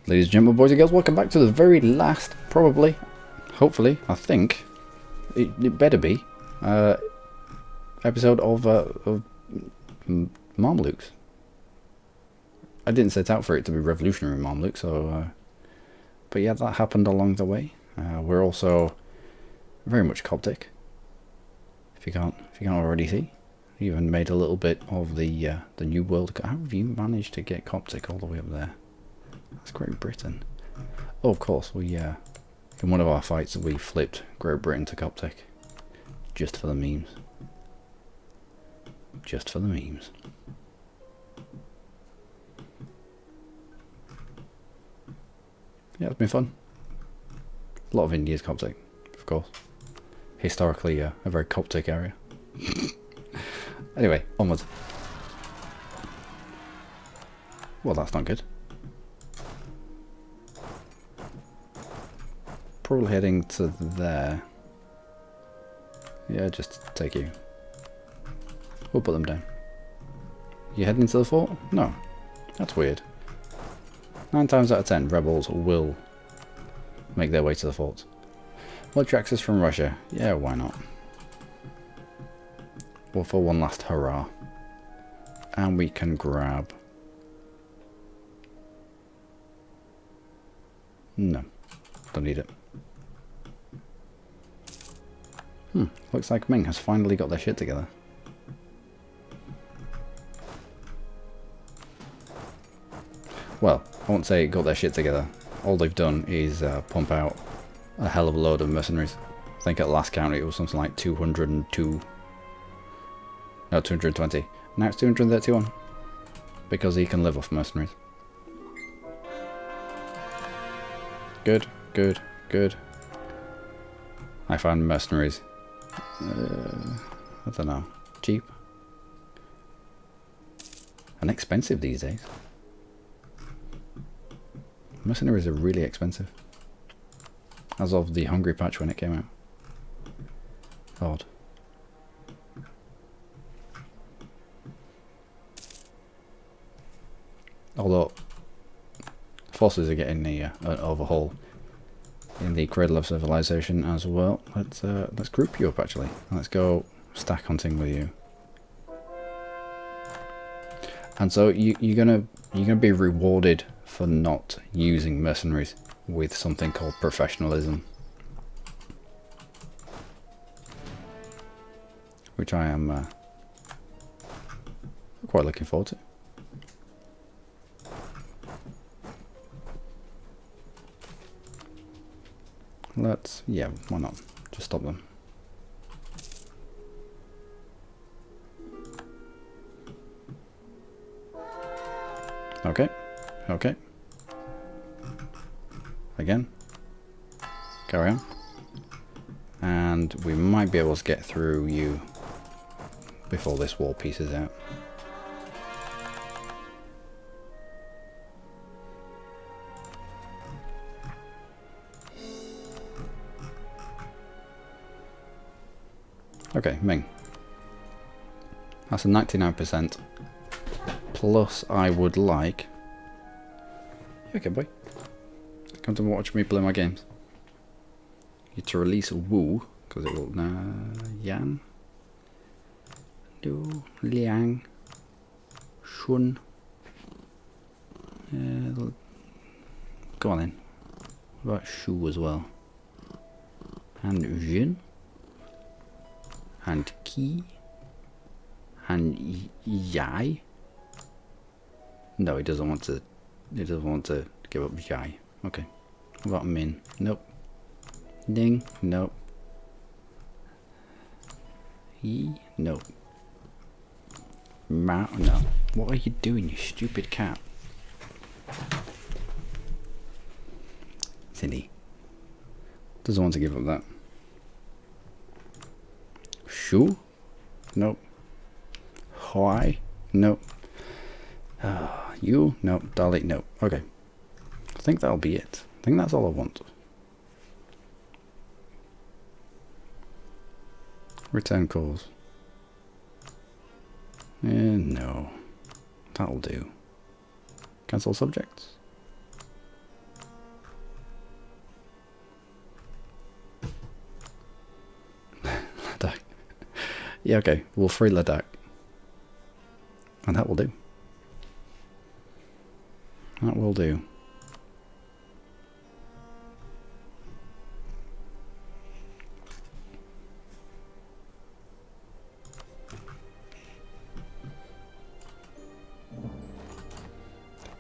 Ladies and gentlemen, boys and girls, welcome back to the very last, probably, hopefully, I think, it better be, episode of Mamluks. I didn't set out for it to be revolutionary Mamluks, so, but yeah, that happened along the way. We're also very much Coptic, if you can't already see. Even made a little bit of the New World. How have you managed to get Coptic all the way up there? That's Great Britain. Oh, of course, we in one of our fights we flipped Great Britain to Coptic. Just for the memes. Just for the memes. Yeah, it's been fun. A lot of India's Coptic, of course. Historically, a very Coptic area. Anyway, onwards. Well, that's not good. Probably heading to there. Yeah, just take you. We'll put them down. You heading to the fort? No. That's weird. 9 times out of 10, rebels will make their way to the fort. Military access from Russia. Yeah, why not? Well, for one last hurrah. And we can grab... No. Don't need it. Looks like Ming has finally got their shit together. Well, I won't say got their shit together. All they've done is pump out a hell of a load of mercenaries. I think at last count it was something like 202. No, 220. Now it's 231. Because he can live off mercenaries. Good, good, good. I find mercenaries... I don't know. Cheap. And expensive these days. Mercenaries are really expensive. As of the Hungry patch when it came out. Odd. Although forces are getting an overhaul in the Cradle of Civilization as well. Let's group you up actually. Let's go stack hunting with you. And so you're gonna be rewarded for not using mercenaries with something called professionalism, which I am quite looking forward to. Yeah, why not? Just stop them. Okay, okay. Again. Carry on. And we might be able to get through you before this wall pieces out. Okay, Ming. That's a 99%. Plus, I would like... You okay, boy? Come to watch me play my games. You to release Wu, because it will... Yan. Du. Liang. Shun. Go on then. What about Shu as well? And Jin. And Ki. And Yai. No, he doesn't want to. He doesn't want to give up Yai. Okay. What about Min? Nope. Ning? Nope. Yi? Nope. Mao? No. What are you doing, you stupid cat? Cindy. Doesn't want to give up that. Shu? Nope. Huai? Nope. You? Nope. Dalek? Nope. Okay. I think that'll be it. I think that's all I want. Return calls. No. That'll do. Cancel subjects. Yeah, okay. We'll free Ladakh. And that will do. That will do.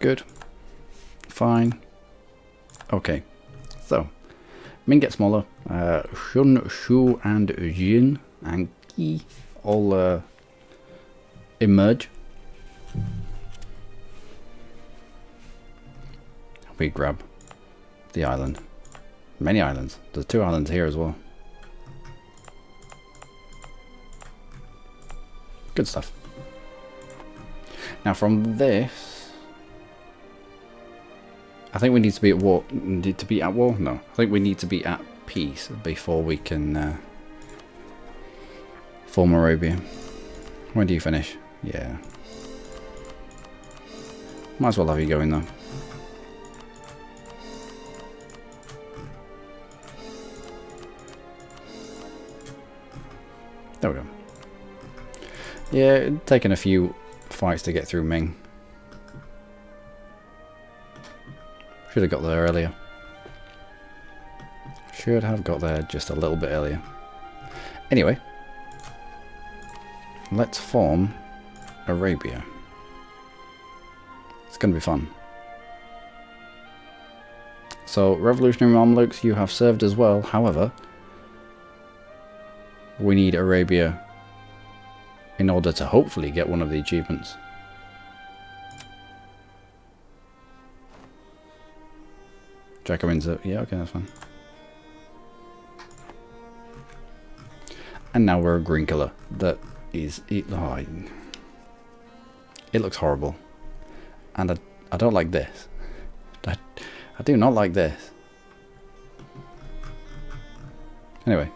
Good. Fine. Okay. So, Ming gets smaller. Shun, Shu, and Jin and Qi all emerge. We grab the island. Many islands. There's 2 islands here as well. Good stuff. Now from this, I think we need to be at war. Need to be at war? No. I think we need to be at peace before we can form Arabia. When do you finish? Yeah. Might as well have you going though. There we go. Yeah, it'd taken a few fights to get through Ming. Should have got there earlier. Should have got there just a little bit earlier. Anyway, let's form Arabia. It's going to be fun. So, Revolutionary Mamluks, you have served as well. However, we need Arabia in order to hopefully get one of the achievements. Jacobins up. Yeah, okay, that's fine. And now we're a green colour. That is it. Oh, it looks horrible. And I don't like this. I do not like this. Anyway.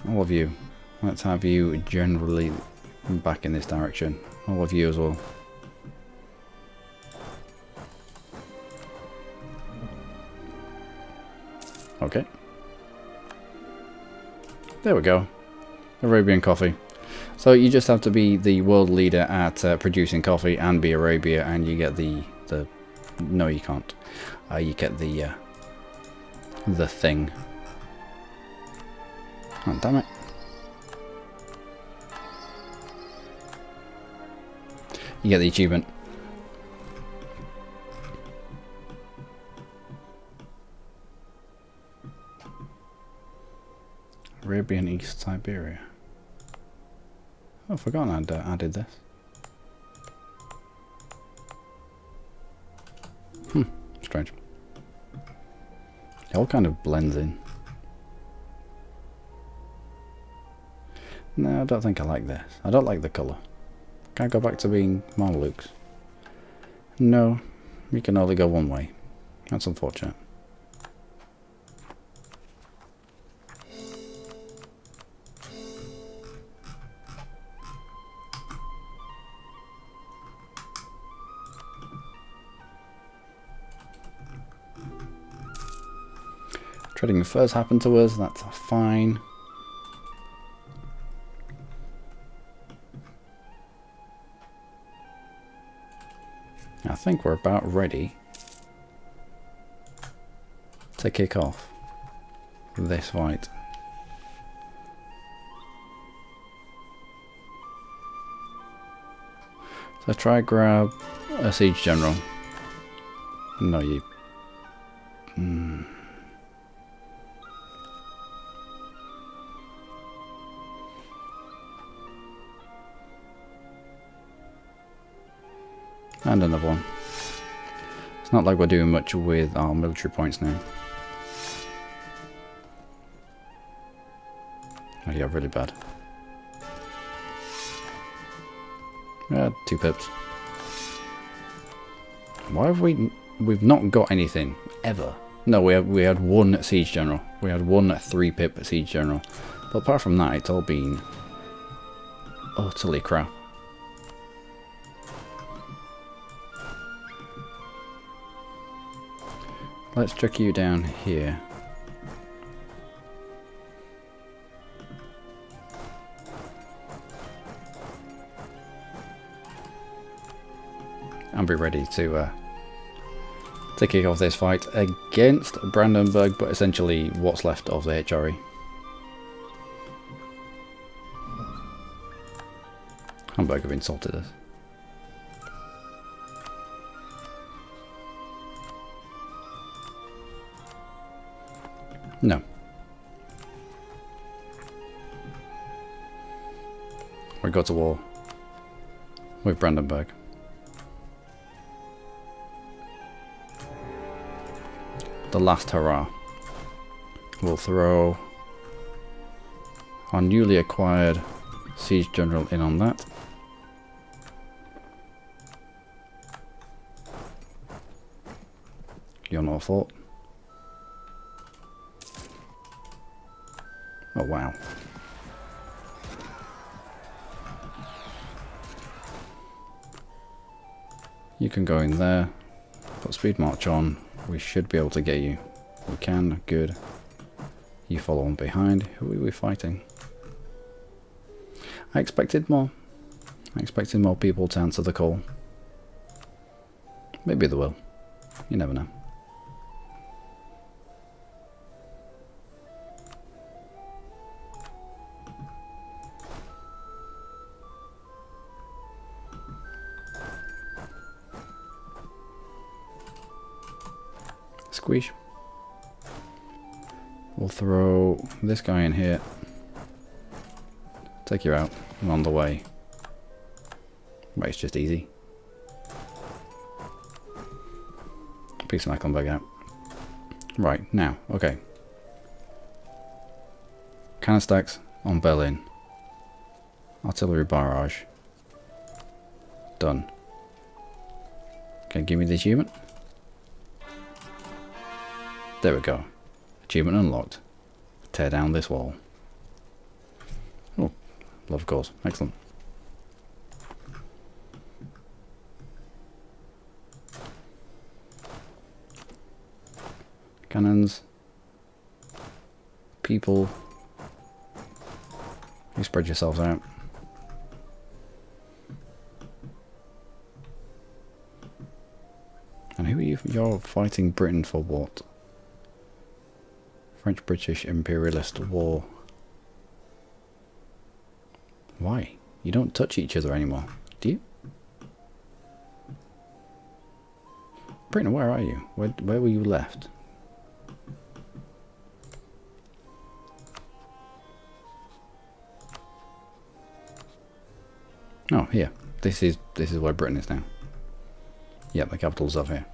All of you. Let's have you generally back in this direction. All of you as well. Okay. There we go. Arabian coffee. So you just have to be the world leader at producing coffee and be Arabia, and you get the no, you can't. You get the thing. Oh, damn it. You get the achievement. Arabian East Siberia. Oh, I've forgotten I'd added this. Strange. It all kind of blends in. No, I don't think I like this. I don't like the colour. Can't go back to being Mamluks. No, you can only go one way. That's unfortunate. Trading first happened to us, that's fine. I think we're about ready to kick off this fight. So try grab a siege general. No, you. And another one. It's not like we're doing much with our military points now. Oh yeah, really bad. 2 pips. Why have we've not got anything ever? No, we had 1 siege general. We had 1 3-pip siege general. But apart from that, it's all been utterly crap. Let's chuck you down here. and be ready to kick off this fight against Brandenburg, but essentially what's left of the HRE. Hamburg have insulted us. No. We go to war with Brandenburg. The last hurrah. We'll throw our newly acquired siege general in on that. You're not a fort. Oh wow. You can go in there, put speed march on, we should be able to get you. We can, good. You follow on behind. Who are we fighting? I expected more. I expected more people to answer the call. Maybe they will. You never know. Squish. We'll throw this guy in here. Take you out. I'm on the way. Right, it's just easy. Piece of Mecklenburg out. Right, now, okay. Cannon stacks on Berlin. Artillery barrage. Done. Okay, give me the achievement. There we go. Achievement unlocked. Tear down this wall. Oh, love cause. Excellent. Cannons. People. You spread yourselves out. And who are you? You're fighting Britain for what? French-British imperialist war. Why? You don't touch each other anymore, do you? Britain, where are you? Where were you left? Oh, here. This is where Britain is now. Yep, the capital's up here.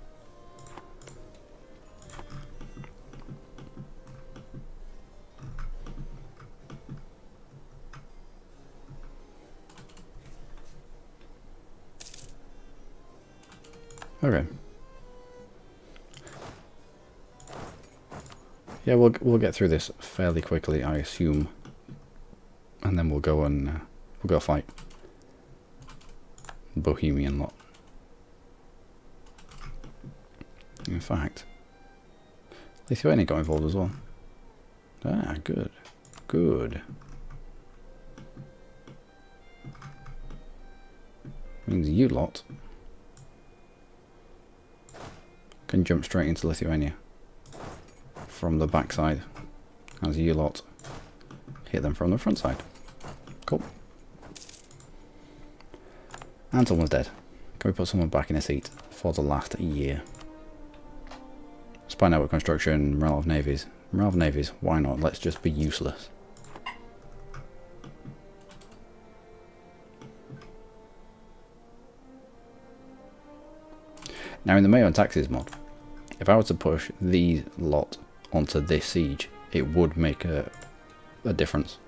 Okay. Yeah, we'll get through this fairly quickly, I assume, and then we'll go and we'll go fight Bohemian lot. In fact, Lithuania got involved as well. Ah, good, good. Means you lot can jump straight into Lithuania from the backside as you lot hit them from the front side. Cool. And someone's dead. Can we put someone back in a seat for the last year? Spy network construction, morale of navies. Morale of navies, why not? Let's just be useless. Now in the Mayo and Taxes mod, if I were to push these lot onto this siege, it would make a difference.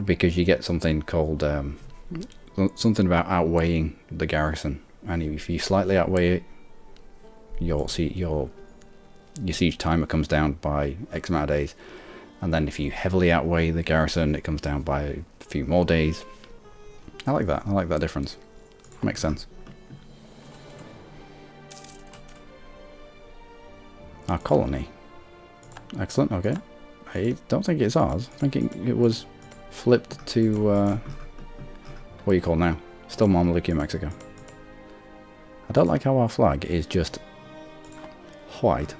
Because you get something called, something about outweighing the garrison. And if you slightly outweigh it, your siege timer comes down by X amount of days. And then if you heavily outweigh the garrison, it comes down by a few more days. I like that. I like that difference. Makes sense. Our colony. Excellent, okay. I don't think it's ours. I think it was flipped to what you call now. Still Mamluks in Mexico. don't like how our flag is just white.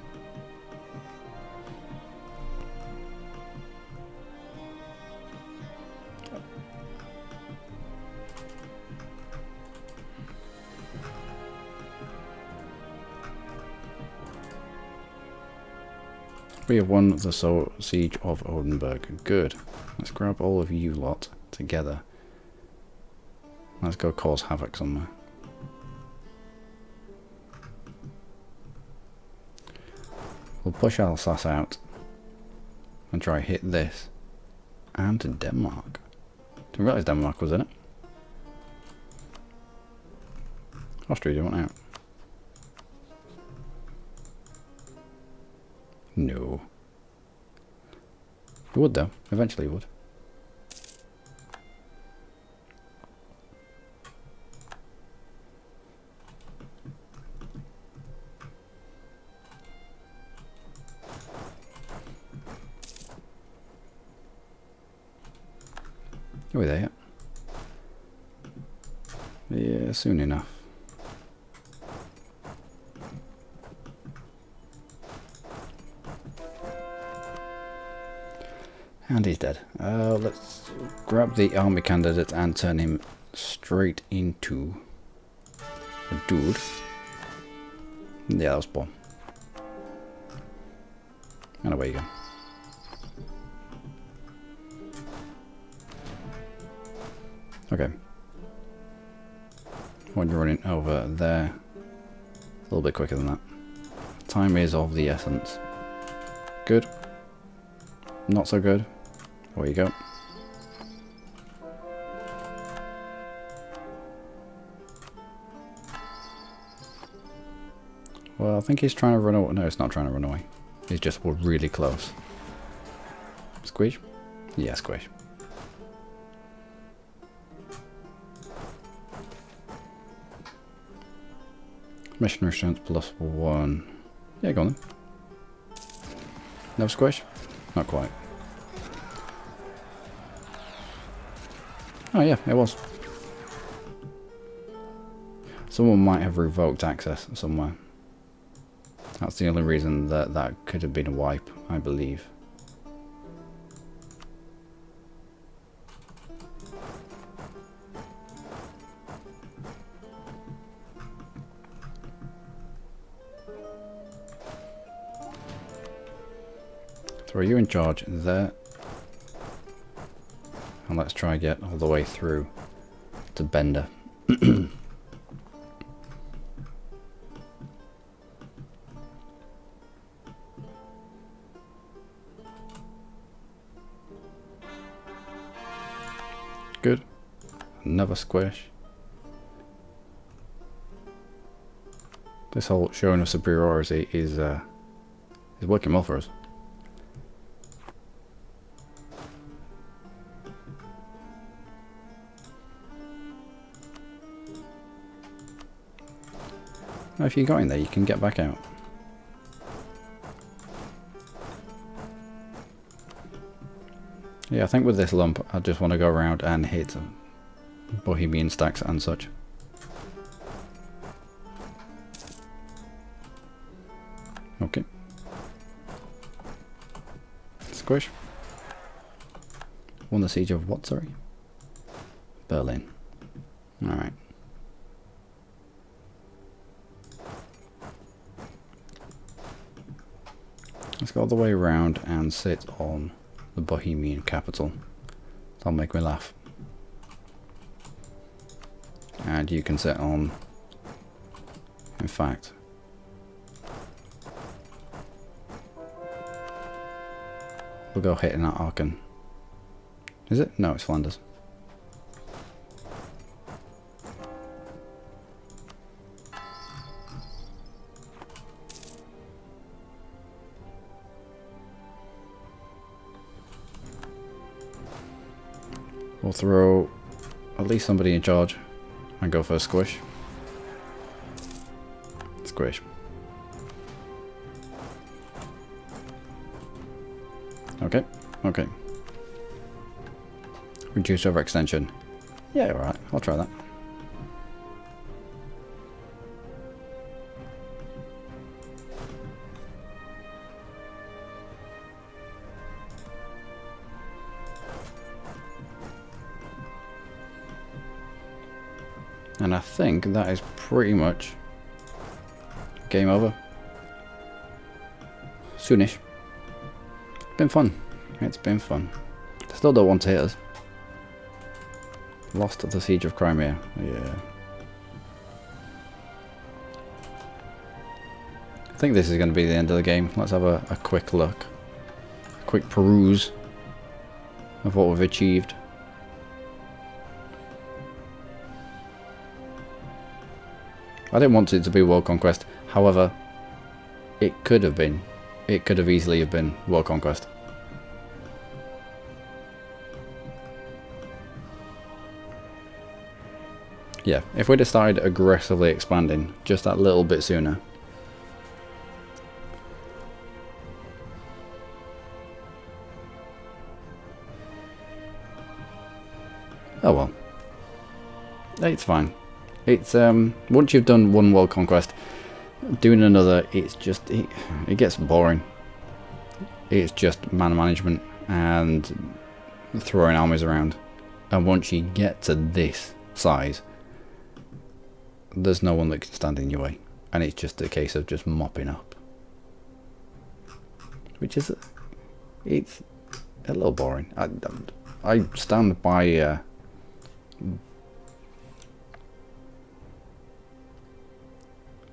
We have won the siege of Oldenburg. Good. Let's grab all of you lot together. Let's go cause havoc somewhere. We'll push Alsace out and try hit this. And Denmark. Didn't realise Denmark was in it. Austria, do you want out? No. You would though. Eventually you would. Are we there yet? Yeah, soon enough. And he's dead. Let's grab the army candidate and turn him straight into a dude. Yeah, that was bomb. And away you go. Okay. When you're running over there, a little bit quicker than that. Time is of the essence. Good. Not so good. Away you go. Well, I think he's trying to run away. No, he's not trying to run away. He's just really close. Squish? Yeah, squish. Missionary strength +1. Yeah, go on then. No squish? Not quite. Oh yeah, it was. Someone might have revoked access somewhere. That's the only reason that that could have been a wipe, I believe. Throw you in charge there. And let's try and get all the way through to Bender. Good. Another squish. This whole showing of superiority is working well for us. Now if you got in there, you can get back out. Yeah, I think with this lump, I just want to go around and hit Bohemian stacks and such. Okay. Squish. Won the siege of what, sorry? Berlin. Alright. Let's go all the way around and sit on the Bohemian capital. That'll make me laugh. And you can sit on, in fact, we'll go hitting that Aachen. Is it? No, it's Flanders. We'll throw at least somebody in charge and go for a squish. Squish. Okay, okay. Reduce overextension. Yeah, alright, I'll try that. And I think that is pretty much game over. Soonish. It's been fun. It's been fun. Still don't want to hit us. Lost at the Siege of Crimea. Yeah. I think this is going to be the end of the game. Let's have a quick look. A quick peruse of what we've achieved. I didn't want it to be World Conquest. However, it could have been. It could have easily have been World Conquest. Yeah, if we'd have started aggressively expanding just that little bit sooner. Oh well. It's fine. It's once you've done one world conquest, doing another, it's just it gets boring. It's just man management and throwing armies around. And once you get to this size, there's no one that can stand in your way, and it's just a case of just mopping up, which is it's a little boring. I stand by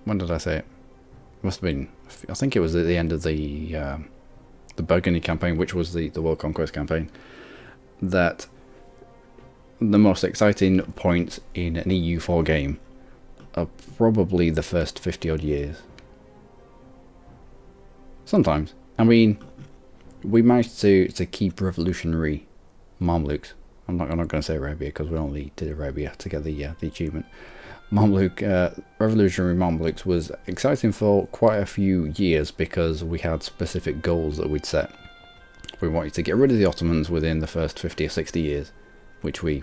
when did I say it? Must have been, I think it was at the end of the Burgundy campaign, which was the World Conquest campaign, that the most exciting points in an EU4 game are probably the first 50 odd years. Sometimes. I mean, we managed to keep revolutionary Mamluks. I'm not going to say Arabia because we only did Arabia to get the achievement. Revolutionary Mamluks was exciting for quite a few years because we had specific goals that we'd set. We wanted to get rid of the Ottomans within the first 50 or 60 years, which we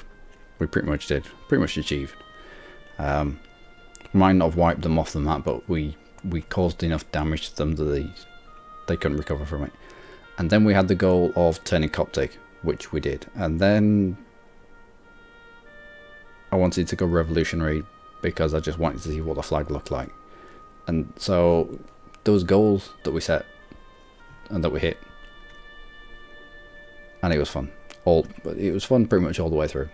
pretty much did, pretty much achieved. We might not have wiped them off the map, but we caused enough damage to them that they couldn't recover from it. And then we had the goal of turning Coptic, which we did. And then I wanted to go revolutionary because I just wanted to see what the flag looked like. And so those goals that we set and that we hit, and it was fun. It was fun pretty much all the way through.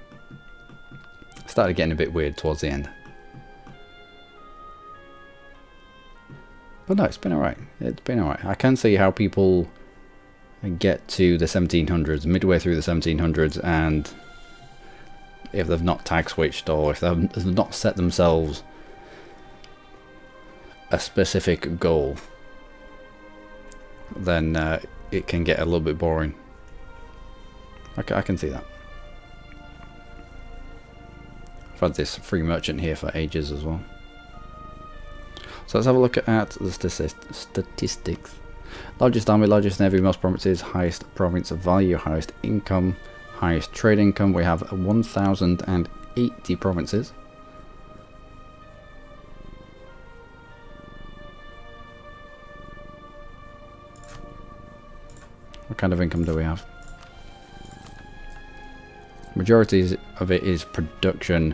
Started getting a bit weird towards the end. But no, it's been alright. It's been alright. I can see how people get to the 1700s, midway through the 1700s, and if they've not tag switched or if they've not set themselves a specific goal, then it can get a little bit boring. I can see that. I've had this free merchant here for ages as well. So let's have a look at the statistics. Largest army, largest navy, most provinces, highest province value, highest income, highest trade income. We have 1,080 provinces. What kind of income do we have? Majority of it is production.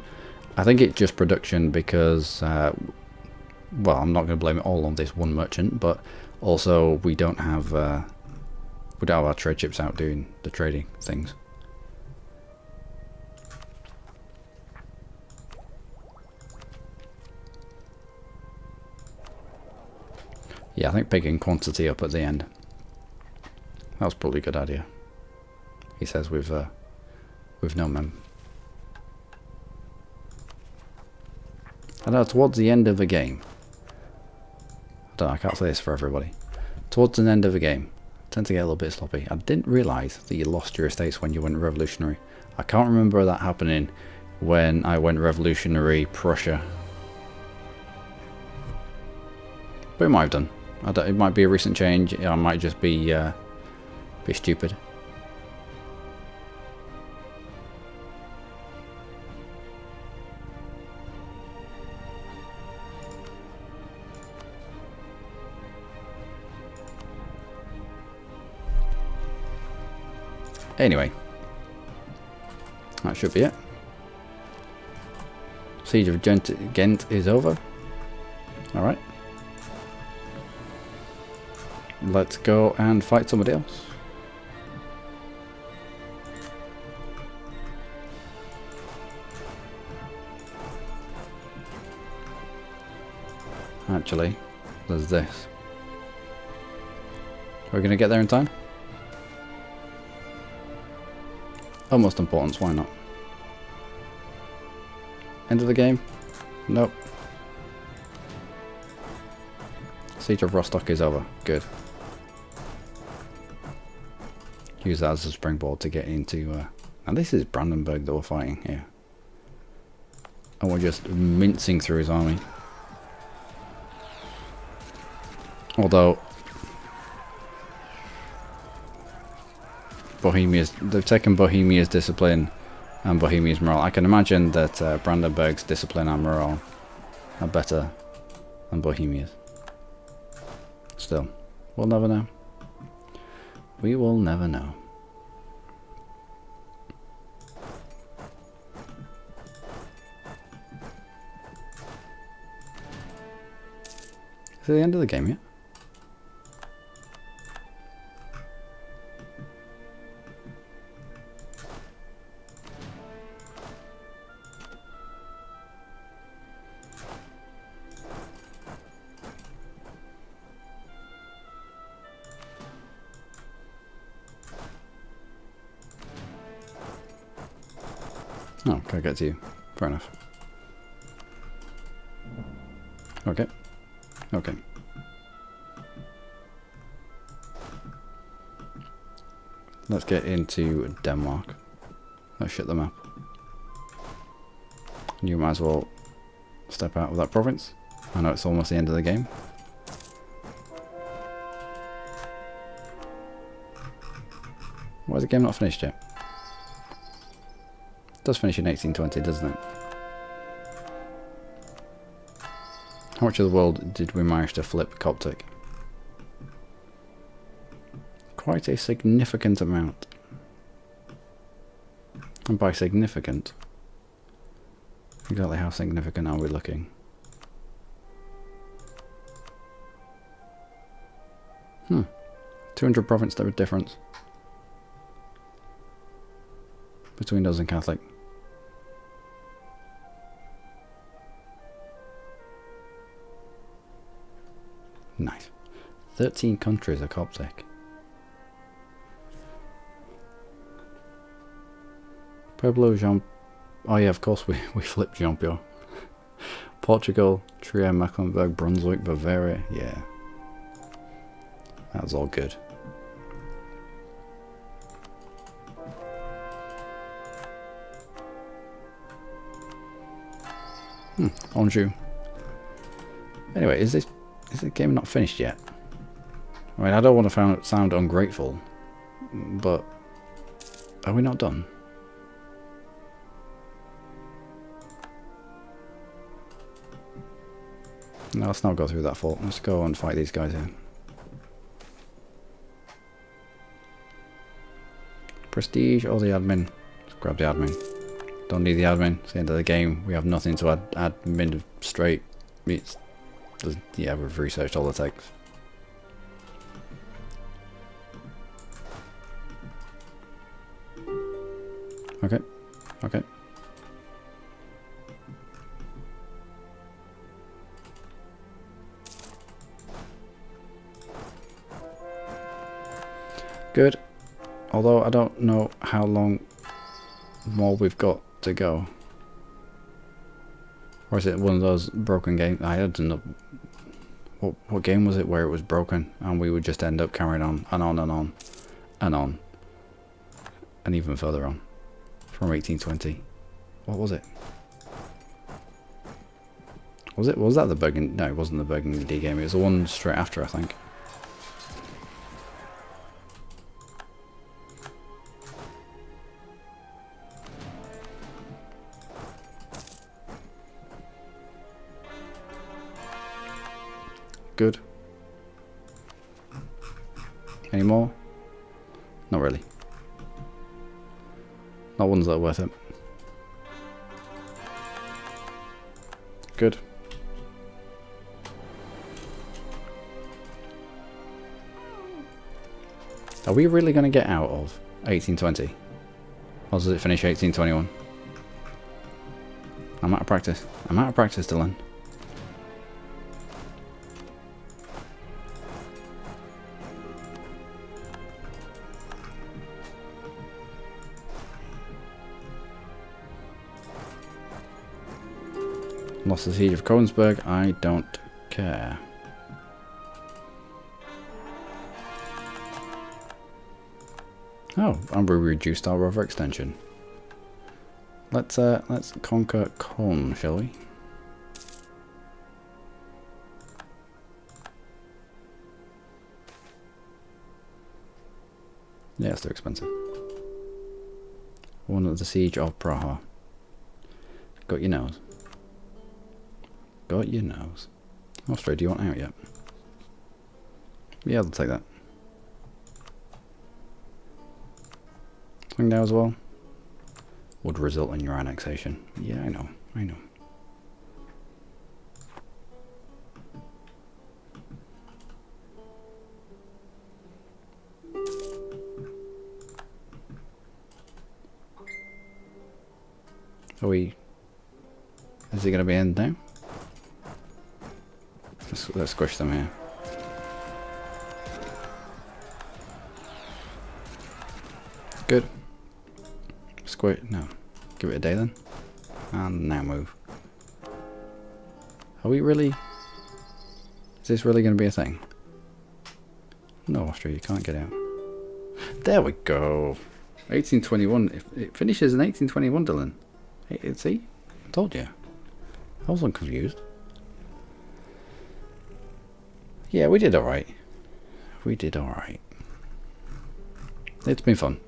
I think it's just production because, well, I'm not going to blame it all on this one merchant, but also we don't have our trade ships out doing the trading things. Yeah, I think picking quantity up at the end. That was probably a good idea. He says with no mem. I know towards the end of the game. I don't know, I can't say this for everybody. Towards the end of the game, I tend to get a little bit sloppy. I didn't realise that you lost your estates when you went revolutionary. I can't remember that happening when I went revolutionary Prussia. But it might have done. It might be a recent change. I might just be stupid. Anyway, that should be it. Siege of Ghent is over. Alright. Let's go and fight somebody else. Actually, there's this. Are we going to get there in time? Almost importance, why not? End of the game? Nope. Siege of Rostock is over. Good. Use that as a springboard to get into... and this is Brandenburg that we're fighting here. And we're just mincing through his army. Although... they've taken Bohemia's discipline and Bohemia's morale. I can imagine that Brandenburg's discipline and morale are better than Bohemia's. Still, we'll never know. We will never know. Is it the end of the game yet? Oh, can I get to you? Fair enough. Okay. Okay. Let's get into Denmark. Let's shut them up. You might as well step out of that province. I know it's almost the end of the game. Why is the game not finished yet? It does finish in 1820, doesn't it? How much of the world did we manage to flip Coptic? Quite a significant amount. And by significant, exactly how significant are we looking? 200 province difference between us and Catholic. Nice. 13 countries are Coptic. Pueblo Jean... Oh yeah, of course we flipped Jean-Pierre. Portugal, Trier, Mecklenburg, Brunswick, Bavaria. Yeah. That was all good. Anjou. Anyway, is the game not finished yet? I mean, I don't want to sound ungrateful, but are we not done? No, let's not go through that fault. Let's go and fight these guys here. Prestige or the admin? Let's grab the admin. Don't need the admin. It's the end of the game. We have nothing to add admin straight. Yeah, we've researched all the texts. Okay. Okay. Good. Although I don't know how long more we've got to go. Or is it one of those broken games? I don't know. What game was it where it was broken and we would just end up carrying on and on and on and on and even further on from 1820? What was it? Was that the Burgundy? No, it wasn't the Burgundy game. It was the one straight after, I think. Good. Any more? Not really. Not ones that are worth it. Good. Are we really going to get out of 1820? Or does it finish 1821? I'm out of practice. I'm out of practice, Dylan. Lost the siege of Konigsberg. I don't care. Oh, and we reduced our overextension. Let's conquer Con, shall we? Yeah, it's too expensive. One of the siege of Praha. Got your nose. Got your nose. Austria, do you want out yet? Yeah, I'll take that. Qingdao as well. Would result in your annexation. Yeah, I know. I know. Are we... Is it going to be end now? Let's squish them here. Good. Squish. No. Give it a day then. And now move. Are we really... Is this really going to be a thing? No, Austria, you can't get out. There we go. 1821. It finishes in 1821, Dylan. See? I told you. I wasn't confused. Yeah, we did alright. We did alright. It's been fun.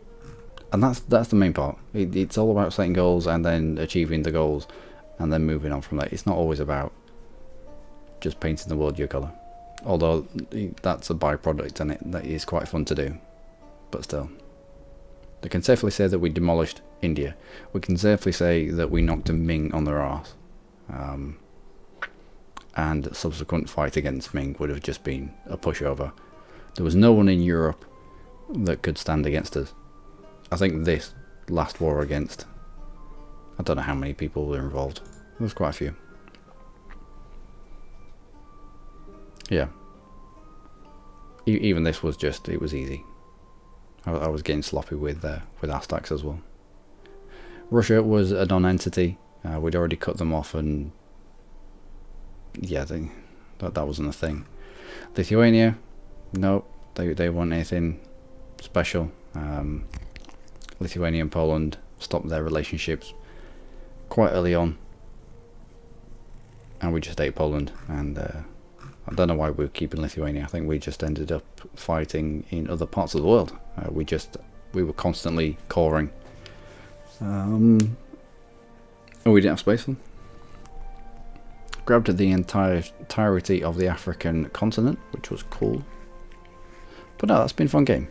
And that's the main part. It's all about setting goals and then achieving the goals and then moving on from that. It's not always about just painting the world your colour. Although that's a byproduct and that is quite fun to do. But still. I can safely say that we demolished India. We can safely say that we knocked a Ming on their arse. And subsequent fight against Ming would have just been a pushover. There was no one in Europe that could stand against us. I think this last war against, I don't know how many people were involved. There was quite a few. Yeah. Even this was just, it was easy. I was getting sloppy with Aztecs as well. Russia was a non-entity. We'd already cut them off, and yeah, that wasn't a thing. Lithuania, no, they weren't anything special. Lithuania and Poland stopped their relationships quite early on, and we just ate Poland. And I don't know why we were keeping Lithuania. I think we just ended up fighting in other parts of the world. We were constantly coring. Oh, we didn't have space for them. Grabbed the entirety of the African continent, which was cool. But no, that's been a fun game.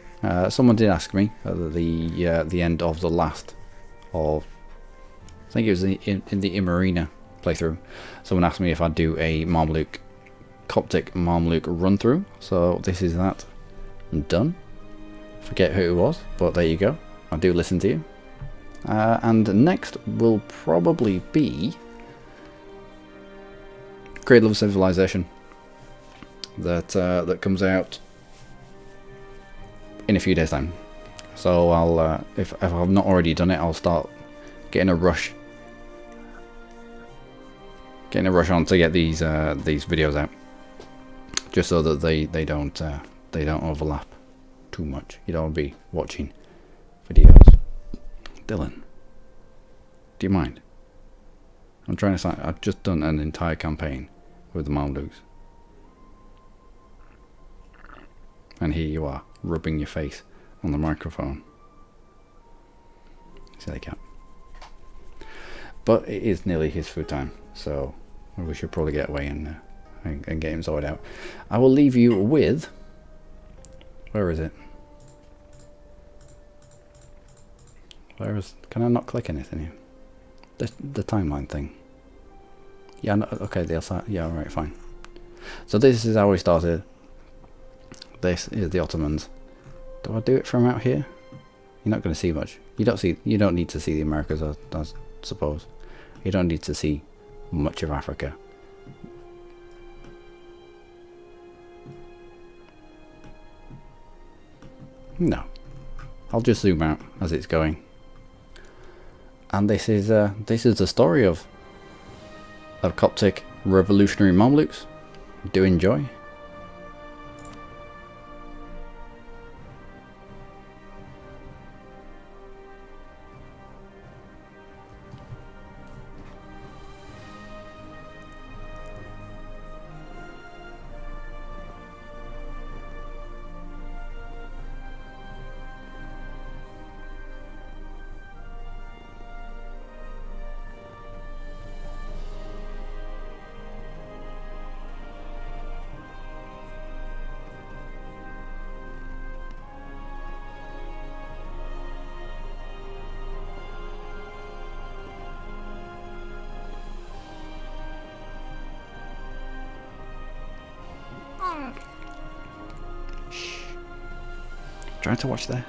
Someone did ask me at the end of the last of, I think it was in the Imarina playthrough. Someone asked me if I'd do a Mamluk, Coptic Mamluk run through. So this is that. I'm done. Forget who it was, but there you go. I do listen to you. And next will probably be Cradle of Civilization. That comes out in a few days' time. So I'll if I've not already done it, I'll start getting a rush on to get these videos out, just so that they don't overlap too much. You don't want to be watching videos. Dylan, do you mind? I'm trying to sign. I've just done an entire campaign with the Mamluks, and here you are rubbing your face on the microphone. Silly cat. But it is nearly his food time, so we should probably get away and get him sorted out. I will leave you with, where is it? Can I not click anything here? The timeline thing. Yeah, no, okay, the outside. Yeah, right, fine. So this is how we started. This is the Ottomans. Do I do it from out here? You're not going to see much. You don't need to see the Americas, I suppose. You don't need to see much of Africa. No. I'll just zoom out as it's going. And this is the story of Coptic revolutionary Mamluks. Do enjoy. Shh. Trying to watch this.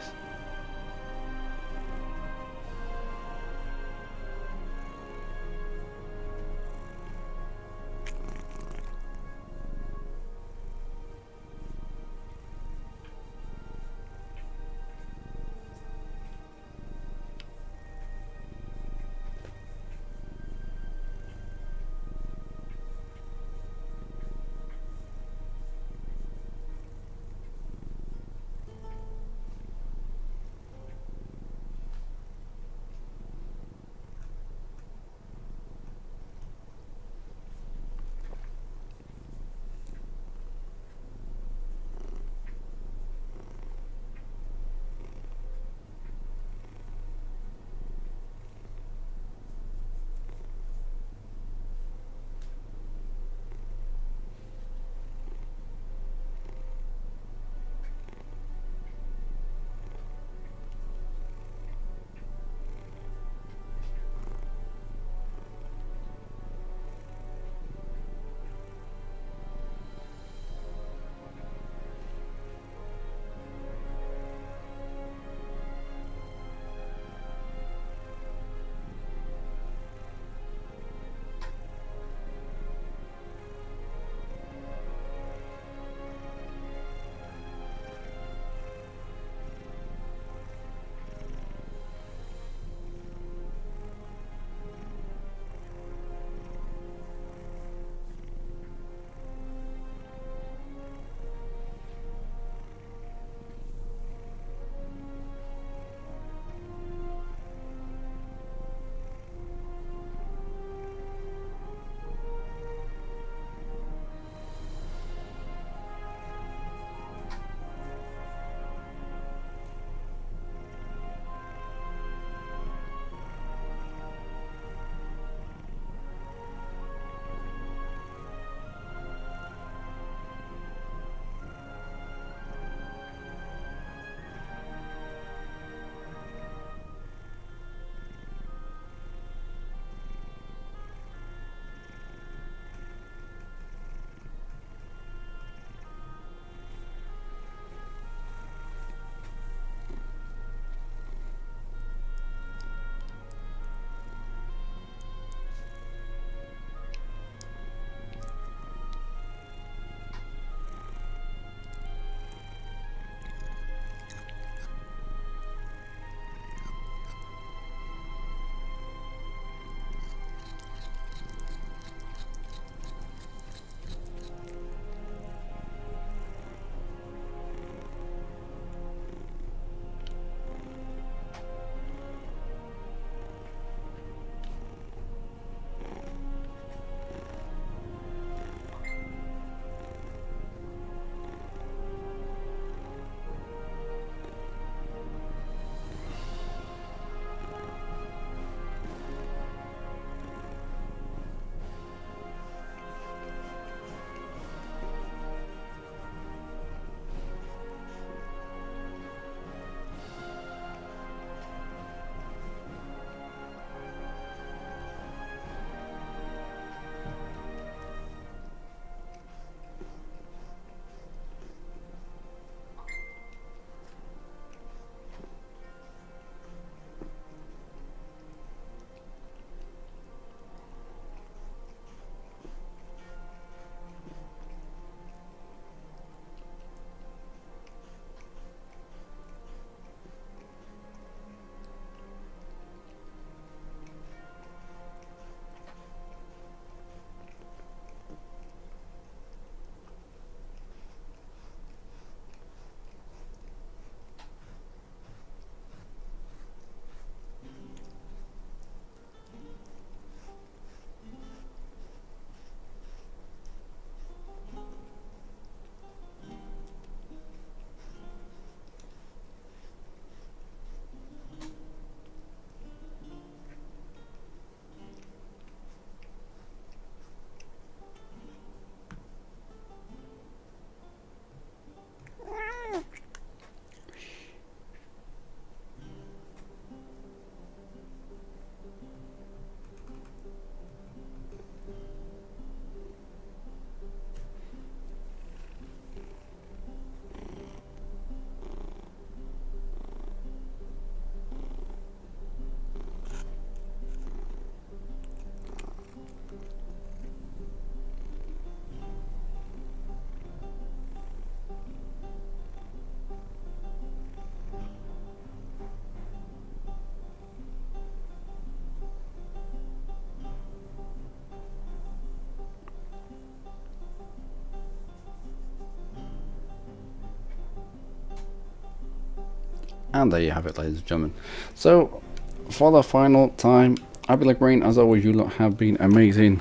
And there you have it, ladies and gentlemen. So, for the final time, I've been Luckymarine. As always, you lot have been amazing.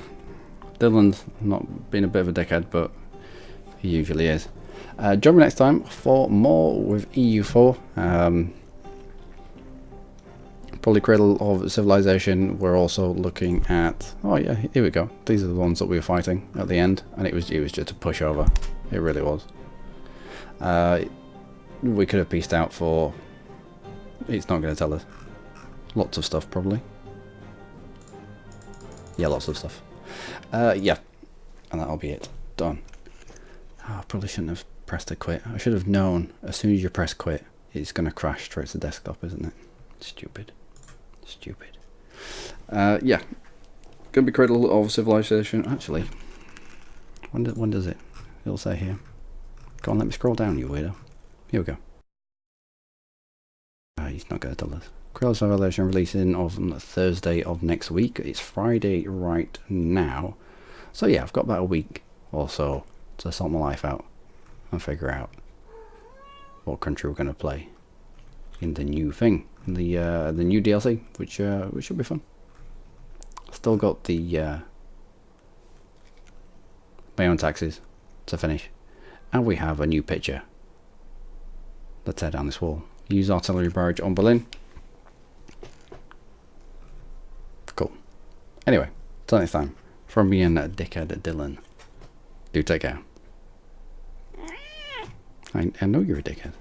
Dylan's not been a bit of a dickhead, but he usually is. Join me next time for more with EU4. Probably Cradle of Civilization. We're also looking at... Oh yeah, here we go. These are the ones that we were fighting at the end. And it was just a pushover. It really was. We could have pieced out for... It's not going to tell us. Lots of stuff, probably. Yeah, lots of stuff. Yeah. And that'll be it. Done. Oh, I probably shouldn't have pressed to quit. I should have known as soon as you press quit, it's going to crash straight to desktop, isn't it? Stupid. Stupid. Yeah. Going to be Cradle of Civilization. Actually, when does it? It'll say here. Go on, let me scroll down, you weirdo. Here we go. He's not going to tell us. Cradle of Civilization releasing on Thursday of next week. It's Friday right now. So yeah, I've got about a week or so to sort my life out and figure out what country we're going to play in the new thing, the new DLC, which should be fun. Still got the my own taxes to finish, and we have a new picture. Let's head down this wall. Use artillery barrage on Berlin. Cool. Anyway, till next time, from me and dickhead Dylan. Do take care. I know you're a dickhead.